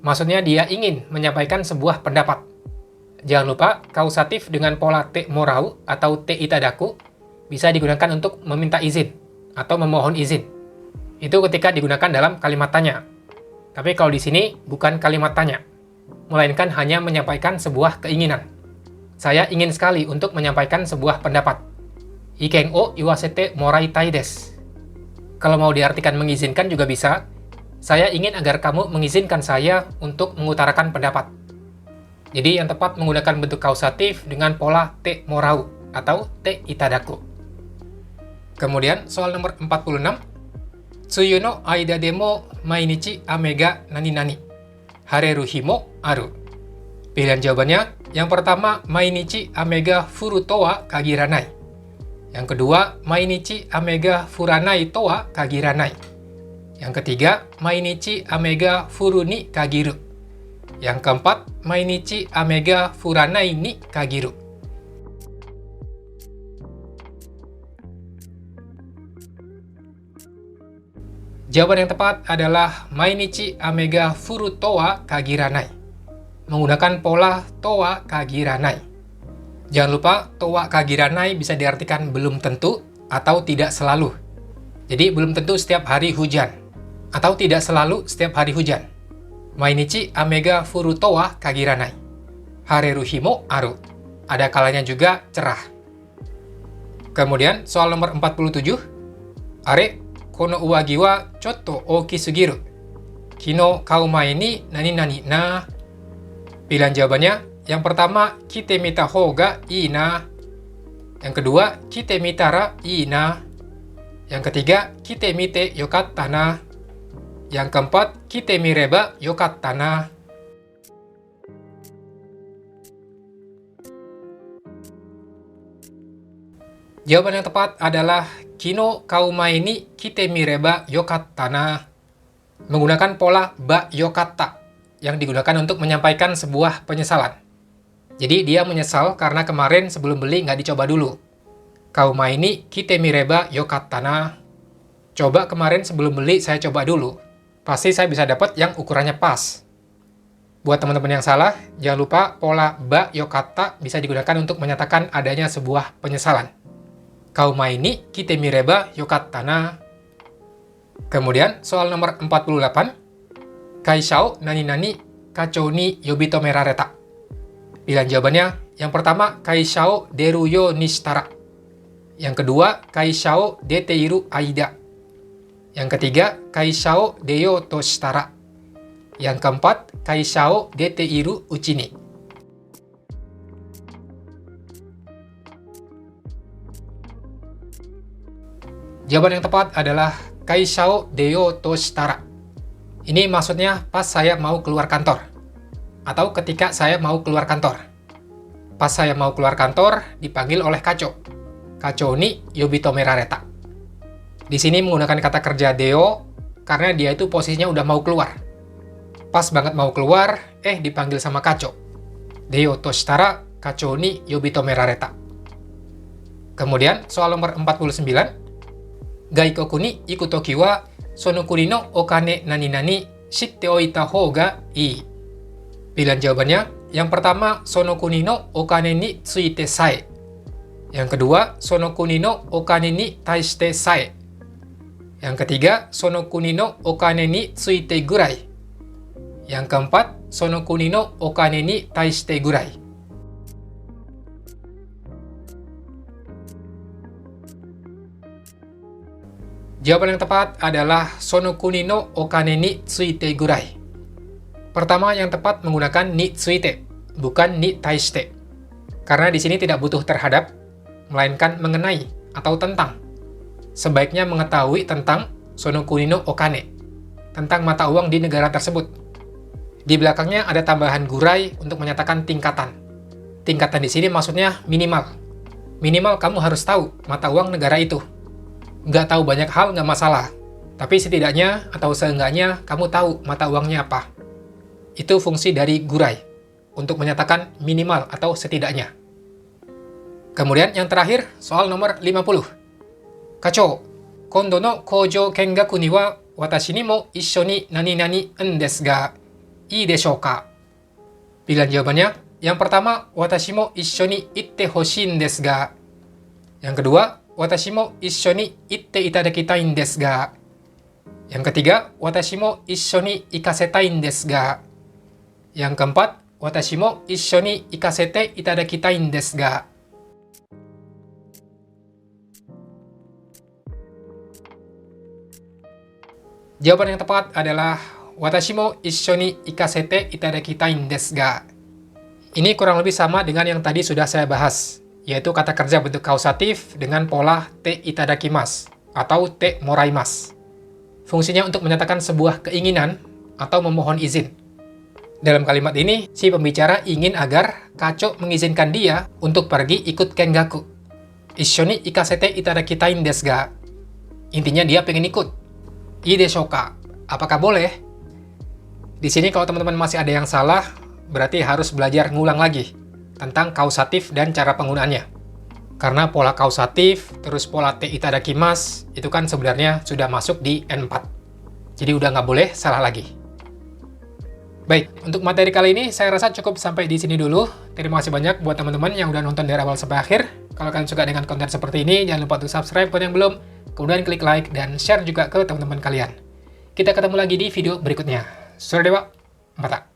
Maksudnya dia ingin menyampaikan sebuah pendapat. Jangan lupa, kausatif dengan pola te morau atau te itadaku bisa digunakan untuk meminta izin atau memohon izin. Itu ketika digunakan dalam kalimat tanya. Tapi kalau di sini bukan kalimat tanya, melainkan hanya menyampaikan sebuah keinginan. Saya ingin sekali untuk menyampaikan sebuah pendapat. Iken o iwasete moraitai desu. Kalau mau diartikan mengizinkan juga bisa. Saya ingin agar kamu mengizinkan saya untuk mengutarakan pendapat. Jadi yang tepat menggunakan bentuk kausatif dengan pola te morau atau te itadaku. Kemudian soal nomor 46. Tsuyu no aida demo mainichi ame ga nani-nani. Hareru hi mo aru. Pilihan jawabannya, yang pertama, mainichi ame ga furu to wa kagiranai. Yang kedua, mainichi ame ga furanai to wa kagiranai. Yang ketiga, mainichi ame ga furu ni kagiru. Yang keempat, mainichi ame ga furanai ni kagiru. Jawaban yang tepat adalah mainichi ame ga furu to wa kagiranai. Menggunakan pola to wa kagiranai. Jangan lupa, to wa kagiranai bisa diartikan belum tentu atau tidak selalu. Jadi belum tentu setiap hari hujan, atau tidak selalu setiap hari hujan. Mainichi ame ga furu to wa kagiranai. Hareru hi mo aru. Ada kalanya juga cerah. Kemudian soal nomor 47. Are, kono uwagi wa chotto ooki sugiru. Kino kau mae ni nani-nani na. Pilihan jawabannya, yang pertama, kite mita hou ga ii na. Yang kedua, kite mitara ii na. Yang ketiga, kite mite yokatta na. Yang keempat, kite mireba yokatta na. Jawaban yang tepat adalah kino kau mae ni kite mireba yokatta na. Menggunakan pola ba yokatta yang digunakan untuk menyampaikan sebuah penyesalan. Jadi dia menyesal karena kemarin sebelum beli nggak dicoba dulu. Kau mae ni kite mireba yokatta na. Coba kemarin sebelum beli saya coba dulu. Pasti saya bisa dapat yang ukurannya pas. Buat teman-teman yang salah, jangan lupa pola ba yokatta bisa digunakan untuk menyatakan adanya sebuah penyesalan. Kau mae ni kite mireba yokatta na. Kemudian soal nomor 48. Kaisha o nani-nani kachou ni yobitomerareta. Pilihan jawabannya, yang pertama, kaisha o deru yo ni shitara. Yang kedua, kaisha o deteiru aida. Yang ketiga, kaisha o deyo to shitara. Yang keempat, kaisha o deteiru uchi ni. Jawaban yang tepat adalah kaisha o deyo to shitara. Ini maksudnya pas saya mau keluar kantor. Atau ketika saya mau keluar kantor. Pas saya mau keluar kantor, dipanggil oleh kacho. Kacho ni yobitomerareta. Di sini menggunakan kata kerja deo, karena dia itu posisinya udah mau keluar. Pas banget mau keluar, dipanggil sama kacho. Deo to shitara, kacho ni yobitomerareta. Kemudian, soal nomor 49. Gaikoku ni iku toki wa, sono kuri no okane nani-nani shitte oita hou ga ii. Pilihan jawabannya, yang pertama, sono kuni no okane ni tsuite sae. Yang kedua, sono kuni no okane ni taishite sae. Yang ketiga, sono kuni no okane ni tsuite gurai. Yang keempat, sono kuni no okane ni taishite gurai. Jawaban yang tepat adalah sono kuni no okane ni tsuite gurai. Pertama yang tepat menggunakan ni tsuite, bukan ni taishite. Karena di sini tidak butuh terhadap, melainkan mengenai atau tentang. Sebaiknya mengetahui tentang sono kuni no okane. tentang mata uang di negara tersebut. Di belakangnya ada tambahan gurai untuk menyatakan tingkatan. Tingkatan di sini maksudnya minimal. Minimal kamu harus tahu mata uang negara itu. Nggak tahu banyak hal nggak masalah, tapi setidaknya atau seenggaknya kamu tahu mata uangnya apa. Itu fungsi dari gurai, untuk menyatakan minimal atau setidaknya. Kemudian yang terakhir, soal nomor 50. Kacho, kondo no koujo kengaku ni wa watashi ni mo issho ni nani-nani en desu ga, ii deshou ka? Pilihan jawabannya, yang pertama, watashi mo issho ni itte hoshii n desu ga. Yang kedua, watashi mo issho ni itte itadakitai n desu ga. Yang ketiga, watashi mo issho ni ikasetai n desu ga. Yang keempat, watashi mo issho ni ikasete itadakitai n desu ga. Jawaban yang tepat adalah watashi mo issho ni ikasete itadakitai n desu ga. Ini kurang lebih sama dengan yang tadi sudah saya bahas, yaitu kata kerja bentuk kausatif dengan pola te itadakimasu atau te moraimasu. Fungsinya untuk menyatakan sebuah keinginan atau memohon izin. Dalam kalimat ini, si pembicara ingin agar Kacho mengizinkan dia untuk pergi ikut kengaku. Issho ni ikasete itadakitai n desu ga. Intinya dia pengen ikut. Ii deshou ka? Apakah boleh? Di sini kalau teman-teman masih ada yang salah, berarti harus belajar ngulang lagi tentang kausatif dan cara penggunaannya. Karena pola kausatif, terus pola te itadakimasu, itu kan sebenarnya sudah masuk di N4. Jadi udah nggak boleh salah lagi. Baik, untuk materi kali ini saya rasa cukup sampai di sini dulu. Terima kasih banyak buat teman-teman yang udah nonton dari awal sampai akhir. Kalau kalian suka dengan konten seperti ini, jangan lupa untuk subscribe buat yang belum, kemudian klik like dan share juga ke teman-teman kalian. Kita ketemu lagi di video berikutnya. Sore dewa, mata.